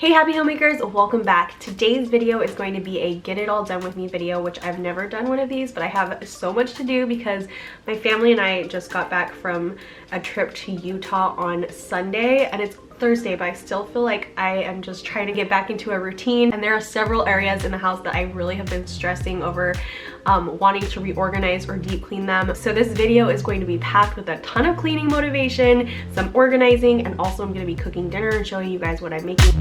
Hey happy homemakers, welcome back. Today's video is going to be a get it all done with me video, which I've never done one of these, but I have so much to do because my family and I just got back from a trip to Utah on Sunday and it's Thursday, but I still feel like I am just trying to get back into a routine, and there are several areas in the house that I really have been stressing over wanting to reorganize or deep clean them. So this video is going to be packed with a ton of cleaning motivation, some organizing, and also I'm going to be cooking dinner and showing you guys what I'm making.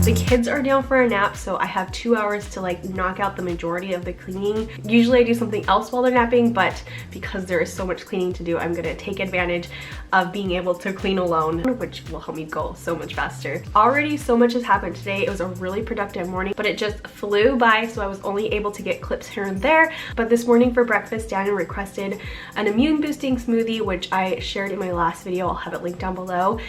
The kids are down for a nap, so I have 2 hours to like knock out the majority of the cleaning. Usually I do something else while they're napping, but because there is so much cleaning to do, I'm gonna take advantage of being able to clean alone, which will help me go so much faster. Already so much has happened today. It was a really productive morning, but it just flew by, so I was only able to get clips here and there. But this morning for breakfast, Daniel requested an immune boosting smoothie, which I shared in my last video. I'll have it linked down below.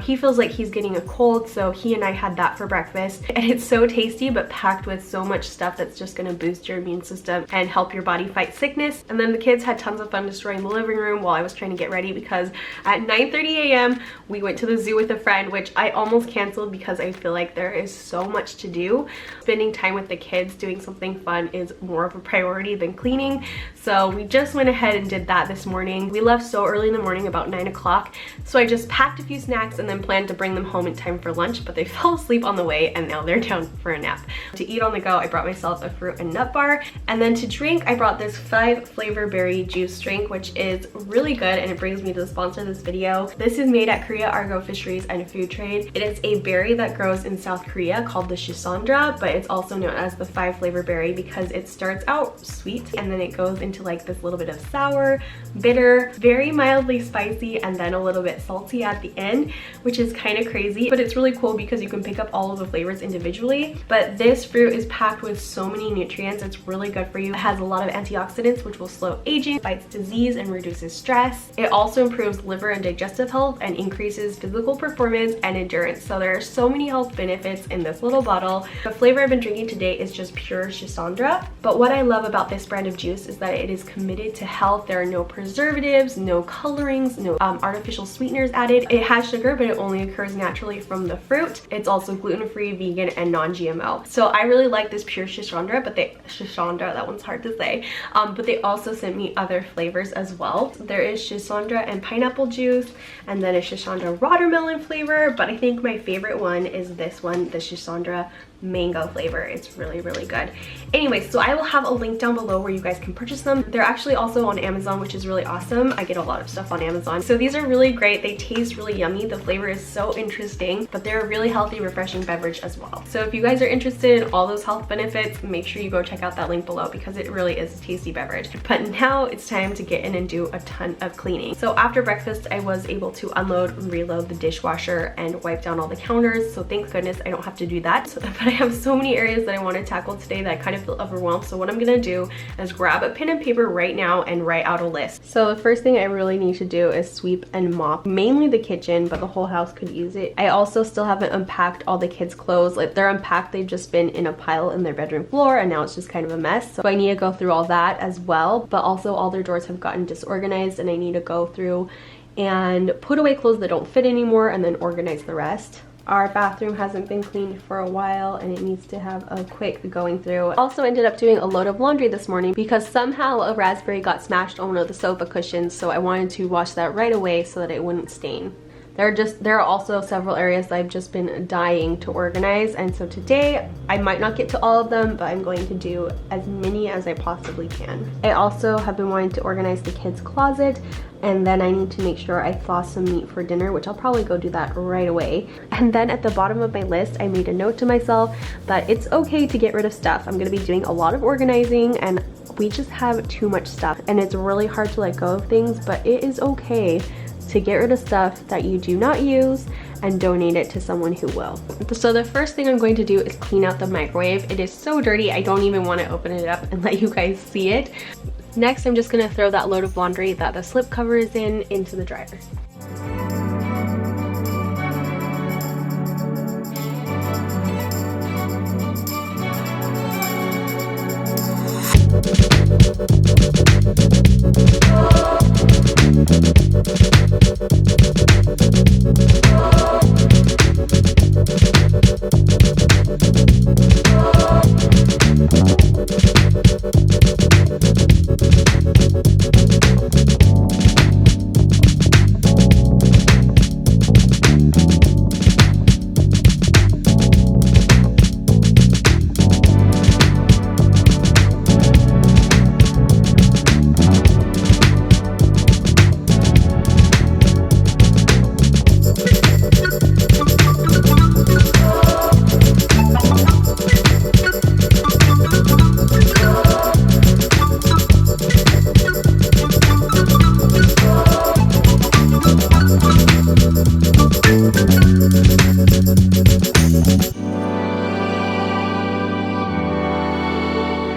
He feels like he's getting a cold, so he and I had that for breakfast. And it's so tasty, but packed with so much stuff that's just gonna boost your immune system and help your body fight sickness. And then the kids had tons of fun destroying the living room while I was trying to get ready, because at 9:30 a.m. we went to the zoo with a friend, which I almost canceled because I feel like there is so much to do. Spending time with the kids doing something fun is more of a priority than cleaning. So we just went ahead and did that this morning. We left so early in the morning, about 9 o'clock. So I just packed a few snacks and then planned to bring them home in time for lunch, but they fell asleep on the way and now they're down for a nap. To eat on the go, I brought myself a fruit and nut bar. And then to drink, I brought this 5 flavor berry juice drink, which is really good, and it brings me to the sponsor of this video. This is made at Korea Argo Fisheries and Food Trade. It is a berry that grows in South Korea called the Shisandra, but it's also known as the 5 flavor berry because it starts out sweet and then it goes into like this little bit of sour, bitter, very mildly spicy, and then a little bit salty at the end, which is kind of crazy, but it's really cool because you can pick up all of the flavors individually. But this fruit is packed with so many nutrients. It's really good for you. It has a lot of antioxidants, which will slow aging, fights disease, and reduces stress. It also improves liver and digestive health and increases physical performance and endurance. So there are so many health benefits in this little bottle. The flavor I've been drinking today is just pure Shisandra. But what I love about this brand of juice is that it is committed to health. There are no preservatives, no colorings, no artificial sweeteners added. It has sugar, but it only occurs naturally from the fruit. It's also gluten-free, vegan, and non-GMO. So I really like this pure Shisandra, but that one's hard to say. But they also sent me other flavors as well. So there is Shisandra and pineapple juice, and then a Shisandra watermelon flavor, but I think my favorite one is this one, the Shisandra mango flavor. It's really, really good. Anyway, so I will have a link down below where you guys can purchase them. They're actually also on Amazon, which is really awesome. I get a lot of stuff on Amazon. So these are really great. They taste really yummy. The flavor is so interesting, but they're a really healthy, refreshing beverage as well. So if you guys are interested in all those health benefits, make sure you go check out that link below because it really is a tasty beverage. But now it's time to get in and do a ton of cleaning. So after breakfast, I was able to unload and reload the dishwasher and wipe down all the counters. So thank goodness I don't have to do that. But I have so many areas that I want to tackle today that I kind of feel overwhelmed. So what I'm gonna do is grab a pen and paper right now and write out a list. So the first thing I really need to do is sweep and mop, mainly the kitchen, but the whole house could use it. I also still haven't unpacked all the kids' clothes. Like, they're unpacked, they've just been in a pile in their bedroom floor, and now it's just kind of a mess. So I need to go through all that as well, but also all their drawers have gotten disorganized and I need to go through and put away clothes that don't fit anymore and then organize the rest. Our bathroom hasn't been cleaned for a while and it needs to have a quick going through. Also ended up doing a load of laundry this morning because somehow a raspberry got smashed on one of the sofa cushions, so I wanted to wash that right away so that it wouldn't stain. There are also several areas that I've just been dying to organize, and so today I might not get to all of them, but I'm going to do as many as I possibly can. I also have been wanting to organize the kids' closet, and then I need to make sure I thaw some meat for dinner, which I'll probably go do that right away. And then at the bottom of my list, I made a note to myself that it's okay to get rid of stuff. I'm gonna be doing a lot of organizing and we just have too much stuff, and it's really hard to let go of things, but it is okay to get rid of stuff that you do not use and donate it to someone who will. So the first thing I'm going to do is clean out the microwave. It is so dirty, I don't even want to open it up and let you guys see it. Next, I'm just gonna throw that load of laundry that the slip cover is in into the dryer.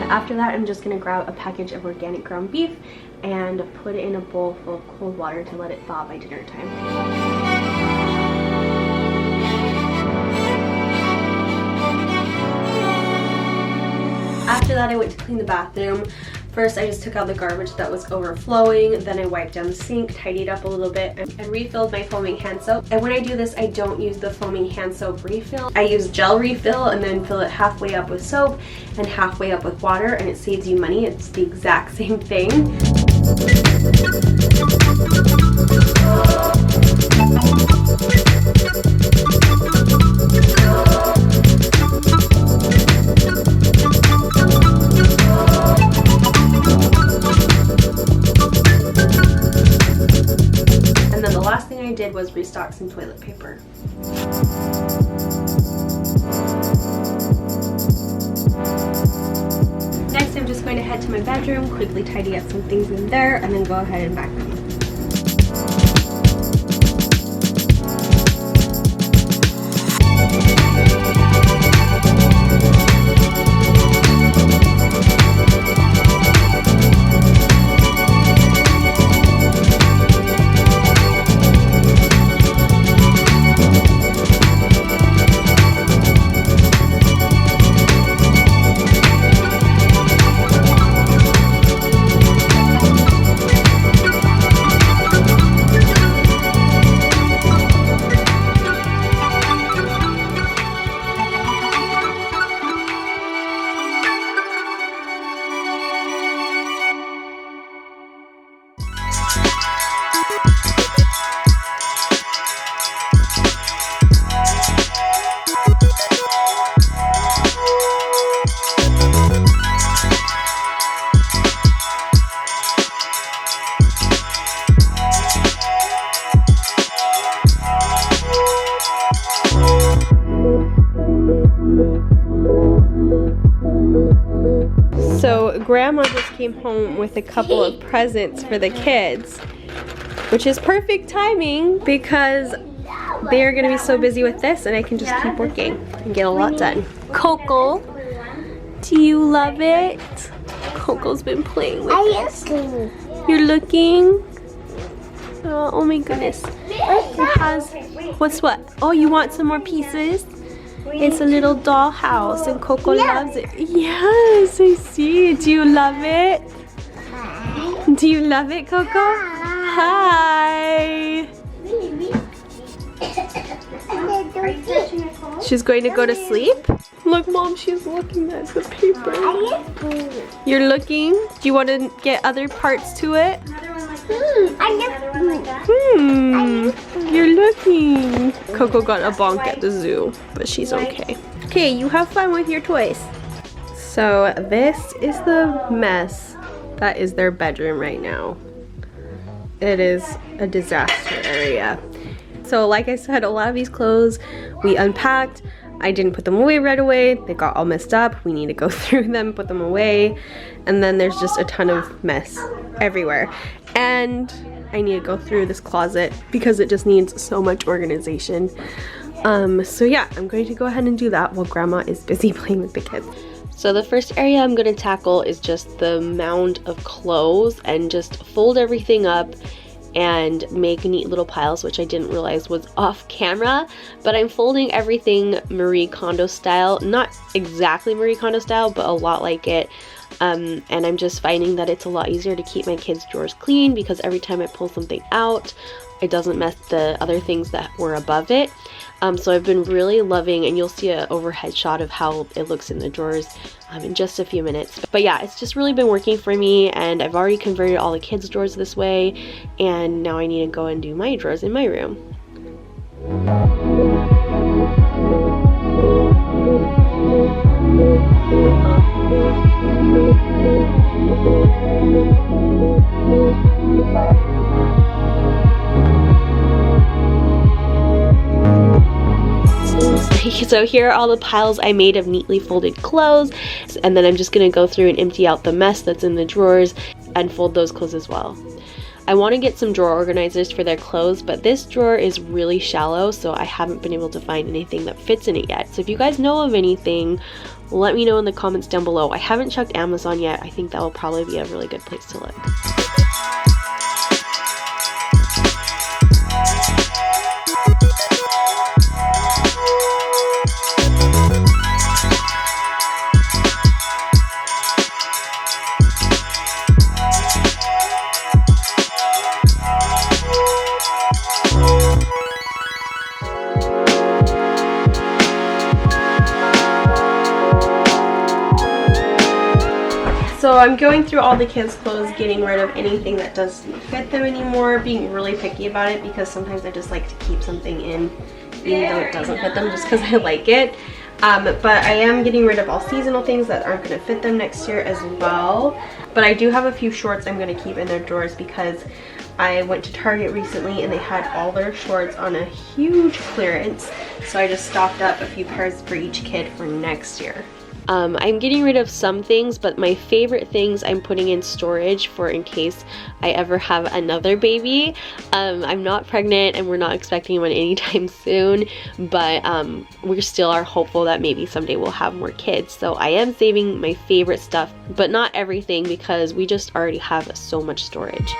After that, I'm just gonna grab a package of organic ground beef and put it in a bowl full of cold water to let it thaw by dinner time. After that, I went to clean the bathroom. First, I just took out the garbage that was overflowing, then I wiped down the sink, tidied up a little bit, and refilled my foaming hand soap. And when I do this, I don't use the foaming hand soap refill. I use gel refill and then fill it halfway up with soap and halfway up with water, and it saves you money. It's the exact same thing. Did was restock some toilet paper. Next, I'm just going to head to my bedroom, quickly tidy up some things in there, and then go ahead and vacuum. So Grandma just came home with a couple of presents for the kids, which is perfect timing because they're gonna be so busy with this and I can just keep working and get a lot done. Coco, do you love it? Coco's been playing with it. You're looking? Oh my goodness. It has, what's what? Oh, you want some more pieces? It's a little doll house and Coco loves it. Yes, I see. Do you love it? Do you love it, Coco? Hi. She's going to go to sleep? Look, Mom, she's looking at the paper. You're looking? Do you want to get other parts to it? You're looking. Coco got a bonk at the zoo, but she's okay. Okay, you have fun with your toys. So this is the mess that is their bedroom right now. It is a disaster area. So like I said, a lot of these clothes we unpacked. I didn't put them away right away. They got all messed up. We need to go through them, put them away. And then there's just a ton of mess everywhere. And I need to go through this closet because it just needs so much organization. So yeah, I'm going to go ahead and do that while Grandma is busy playing with the kids. So the first area I'm going to tackle is just the mound of clothes and just fold everything up and make neat little piles, which I didn't realize was off camera, but I'm folding everything Marie Kondo style. Not exactly Marie Kondo style, but a lot like it. And I'm just finding that it's a lot easier to keep my kids' drawers clean because every time I pull something out, it doesn't mess the other things that were above it. So I've been really loving, and you'll see an overhead shot of how it looks in the drawers in just a few minutes. But yeah, it's just really been working for me, and I've already converted all the kids' drawers this way, and now I need to go and do my drawers in my room. So here are all the piles I made of neatly folded clothes, and then I'm just going to go through and empty out the mess that's in the drawers and fold those clothes as well. I want to get some drawer organizers for their clothes, but this drawer is really shallow, so I haven't been able to find anything that fits in it yet. So if you guys know of anything, let me know in the comments down below. I haven't checked Amazon yet. I think that will probably be a really good place to look. So I'm going through all the kids' clothes, getting rid of anything that doesn't fit them anymore, being really picky about it because sometimes I just like to keep something in even though it doesn't fit them just because I like it. But I am getting rid of all seasonal things that aren't going to fit them next year as well. But I do have a few shorts I'm going to keep in their drawers because I went to Target recently and they had all their shorts on a huge clearance. So I just stocked up a few pairs for each kid for next year. I'm getting rid of some things, but my favorite things I'm putting in storage for in case I ever have another baby. I'm not pregnant and we're not expecting one anytime soon, but we still are hopeful that maybe someday we'll have more kids. So I am saving my favorite stuff, but not everything because we just already have so much storage.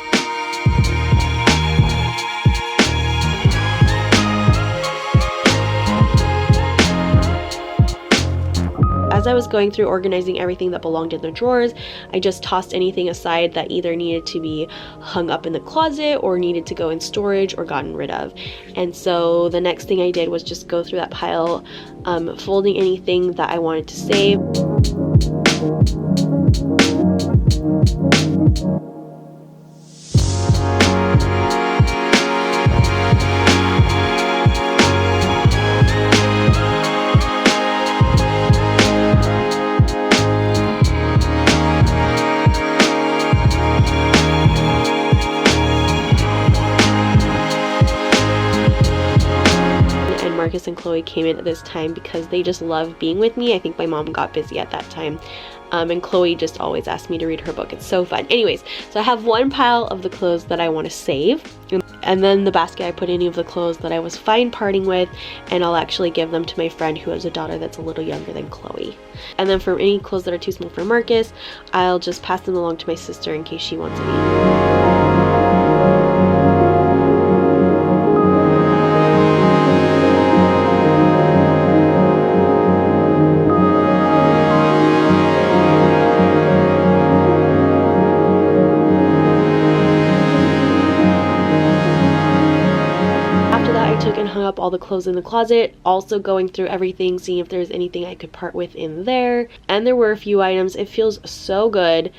As I was going through organizing everything that belonged in the drawers, I just tossed anything aside that either needed to be hung up in the closet or needed to go in storage or gotten rid of. And so the next thing I did was just go through that pile, folding anything that I wanted to save. Marcus and Chloe came in at this time because they just love being with me. I think my mom got busy at that time. And Chloe just always asked me to read her book. It's so fun. Anyways, so I have one pile of the clothes that I want to save. And then the basket I put any of the clothes that I was fine parting with, and I'll actually give them to my friend who has a daughter that's a little younger than Chloe. And then for any clothes that are too small for Marcus, I'll just pass them along to my sister in case she wants any. Up all the clothes in the closet, also going through everything, seeing if there's anything I could part with in there, and there were a few items. It feels so good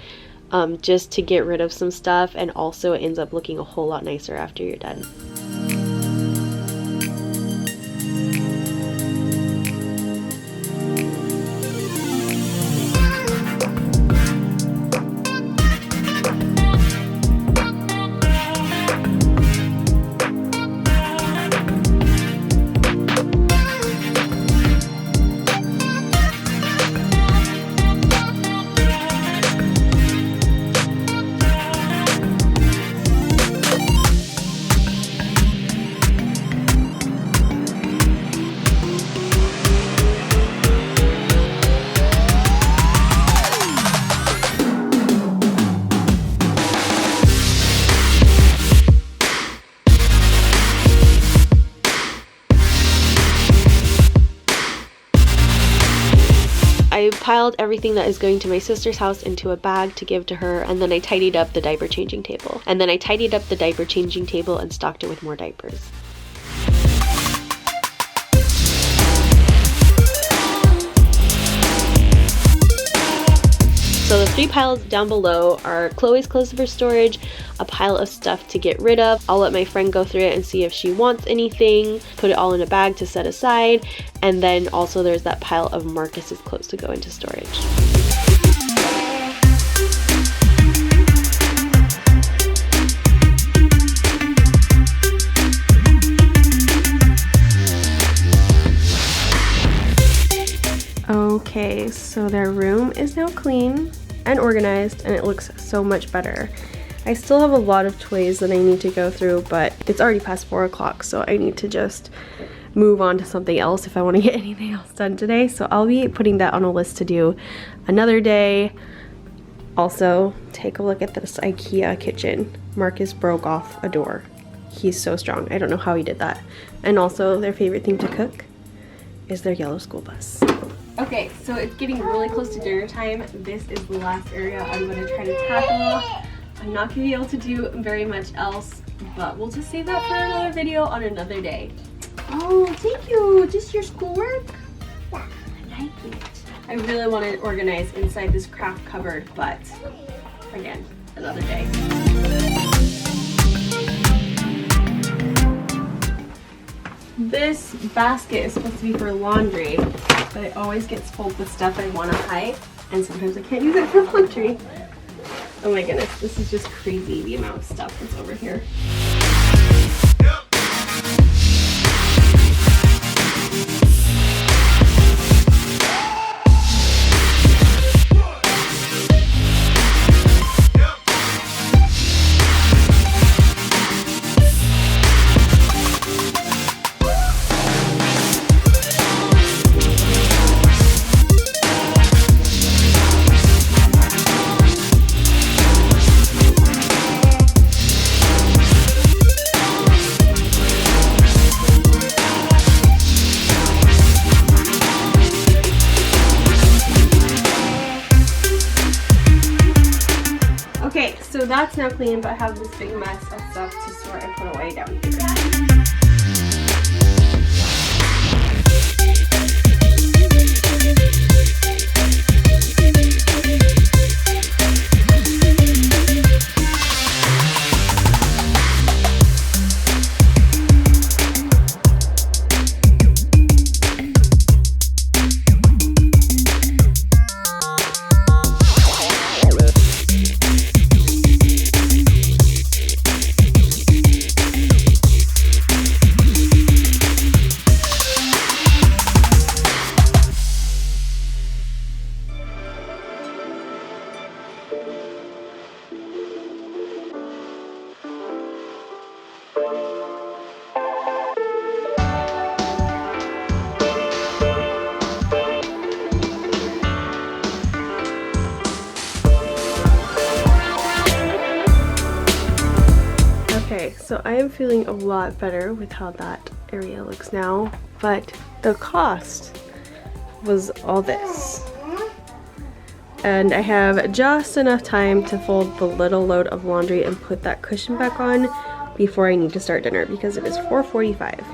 just to get rid of some stuff, and also it ends up looking a whole lot nicer after you're done. I piled everything that is going to my sister's house into a bag to give to her, and then I tidied up the diaper changing table. And then I tidied up the diaper changing table and stocked it with more diapers. So the 3 piles down below are Chloe's clothes for storage, a pile of stuff to get rid of. I'll let my friend go through it and see if she wants anything, put it all in a bag to set aside, and then also there's that pile of Marcus's clothes to go into storage. Okay, so their room is now clean and organized, and it looks so much better. I still have a lot of toys that I need to go through, but it's already past 4 o'clock, so I need to just move on to something else if I want to get anything else done today. So I'll be putting that on a list to do another day. Also, take a look at this IKEA kitchen. Marcus broke off a door. He's so strong. I don't know how he did that. And also, their favorite thing to cook is their yellow school bus. Okay, so it's getting really close to dinner time. This is the last area I'm going to try to tackle. I'm not going to be able to do very much else, but we'll just save that for another video on another day. Oh, thank you. Just your schoolwork? Yeah, I like it. I really want to organize inside this craft cupboard, but again, another day. This basket is supposed to be for laundry, but it always gets full with stuff I want to hide, and sometimes I can't use it for laundry. Oh my goodness, this is just crazy, the amount of stuff that's over here. Okay, so that's now clean, but I have this big mess of stuff to sort and put away down here. Okay, so I am feeling a lot better with how that area looks now, but the cost was all this. And I have just enough time to fold the little load of laundry and put that cushion back on before I need to start dinner because it is 4:45.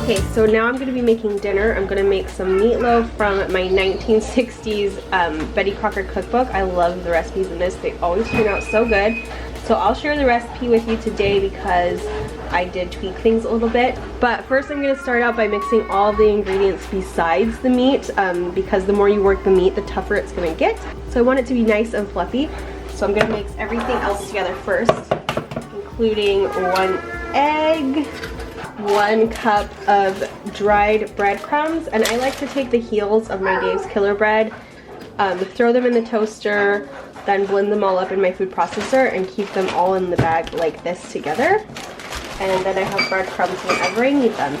Okay, so now I'm gonna be making dinner. I'm gonna make some meatloaf from my 1960s Betty Crocker cookbook. I love the recipes in this. They always turn out so good. So I'll share the recipe with you today because I did tweak things a little bit. But first I'm gonna start out by mixing all the ingredients besides the meat because the more you work the meat, the tougher it's gonna get. So I want it to be nice and fluffy. So I'm gonna mix everything else together first, including 1 egg, 1 cup of dried breadcrumbs, and I like to take the heels of my Dave's Killer Bread, throw them in the toaster, then blend them all up in my food processor and keep them all in the bag like this together. And then I have breadcrumbs whenever I need them,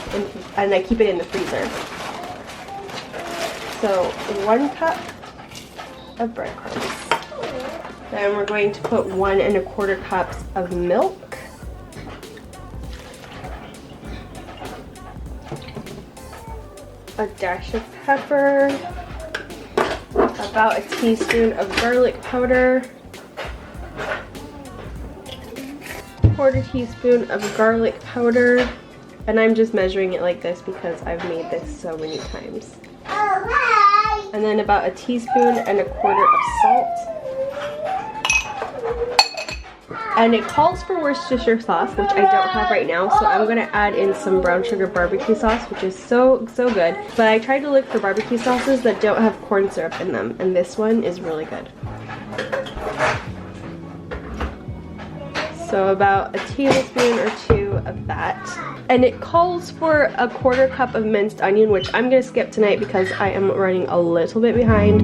and I keep it in the freezer. So 1 cup of breadcrumbs. Then we're going to put 1 1/4 cups of milk. A dash of pepper, about a teaspoon of garlic powder, 1/4 teaspoon of garlic powder, and I'm just measuring it like this because I've made this so many times. And then about a teaspoon and 1/4 of salt. And it calls for Worcestershire sauce, which I don't have right now, so I'm gonna add in some brown sugar barbecue sauce, which is so good. But I tried to look for barbecue sauces that don't have corn syrup in them, and this one is really good. So about a tablespoon or 2 of that. And it calls for a 1/4 cup of minced onion, which I'm gonna skip tonight because I am running a little bit behind.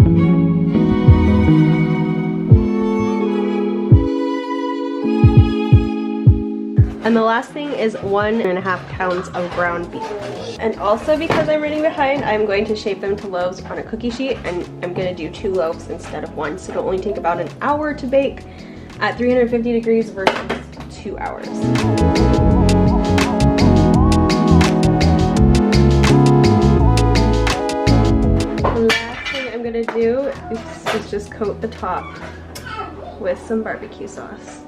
And the last thing is 1.5 pounds of ground beef. And also because I'm running behind, I'm going to shape them to loaves on a cookie sheet, and I'm gonna do 2 loaves instead of 1. So it'll only take about an hour to bake at 350 degrees versus 2 hours. The last thing I'm gonna do is just coat the top with some barbecue sauce.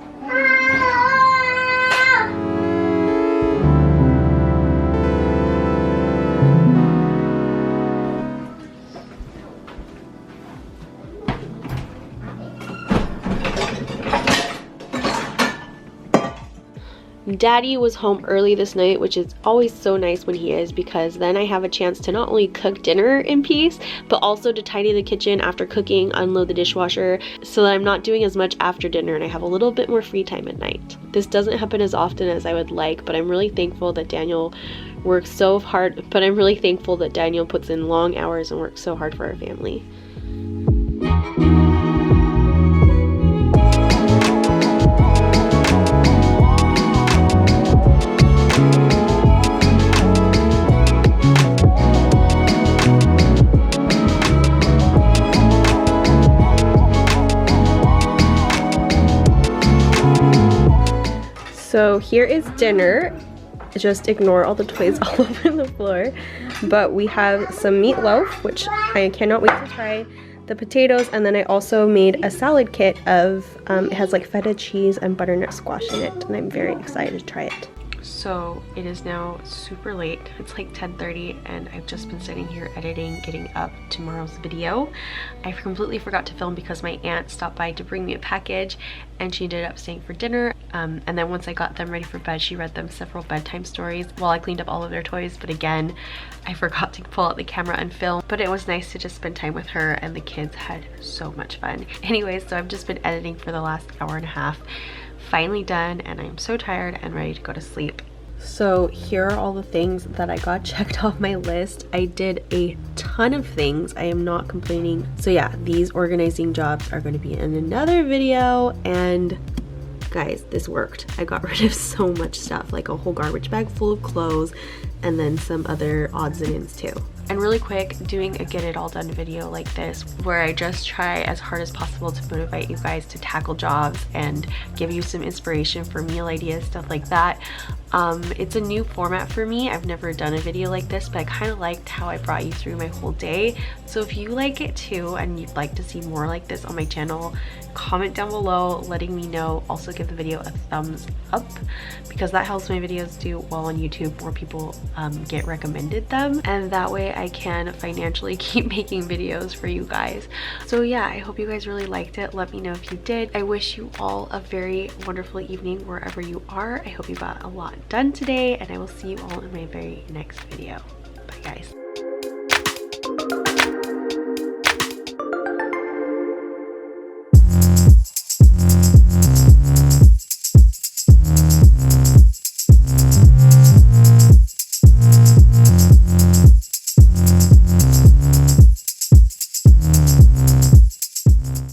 Daddy was home early this night, which is always so nice when he is, because then I have a chance to not only cook dinner in peace, but also to tidy the kitchen after cooking, unload the dishwasher, so that I'm not doing as much after dinner and I have a little bit more free time at night. This doesn't happen as often as I would like, but I'm really thankful that Daniel works so hard, Daniel puts in long hours and works so hard for our family. So here is dinner. Just ignore all the toys all over the floor. But we have some meatloaf, which I cannot wait to try, the potatoes, and then I also made a salad kit of, it has like feta cheese and butternut squash in it, and I'm very excited to try it. So it is now super late. It's like 10:30 and I've just been sitting here editing, getting up tomorrow's video. I completely forgot to film because my aunt stopped by to bring me a package and she ended up staying for dinner. And then once I got them ready for bed, she read them several bedtime stories while I cleaned up all of their toys. But again, I forgot to pull out the camera and film. But it was nice to just spend time with her, and the kids had so much fun. Anyways, so I've just been editing for the last hour and a half. Finally done, and I'm so tired and ready to go to sleep. So here are all the things that I got checked off my list. I did a ton of things. I am not complaining. So yeah, these organizing jobs are going to be in another video, and guys, this worked. I got rid of so much stuff, like a whole garbage bag full of clothes and then some other odds and ends too. And really quick, doing a get it all done video like this where I just try as hard as possible to motivate you guys to tackle jobs and give you some inspiration for meal ideas, stuff like that. It's a new format for me. I've never done a video like this, but I kind of liked how I brought you through my whole day. So if you like it too and you'd like to see more like this on my channel, comment down below letting me know. Also give the video a thumbs up because that helps my videos do well on YouTube. More people get recommended them, and that way I can financially keep making videos for you guys. So yeah, I hope you guys really liked it. Let me know if you did. I wish you all a very wonderful evening wherever you are. I hope you got a lot done today, and I will see you all in my very next video. Bye guys.